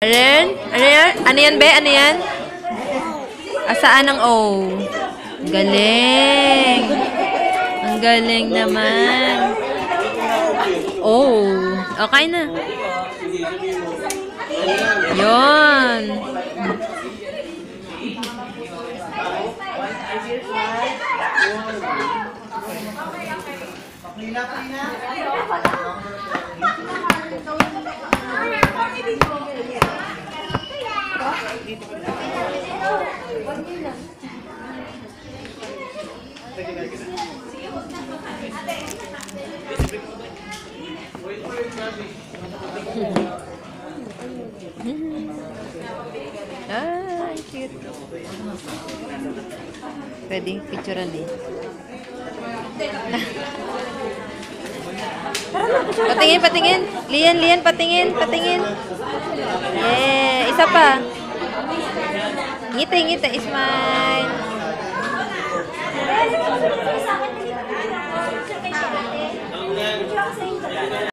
Ren? Ano yan? Ano yan, be? Ano yan? Saan ang O? Galing. Ang galing naman. Oh. Okay na. Yun. Ah, cute. Pwedeng picturean eh. Patingin, patingin. Lian, Lian, patingin, patingin. Yeah, isa pa. Ngiti, ngiti, smile.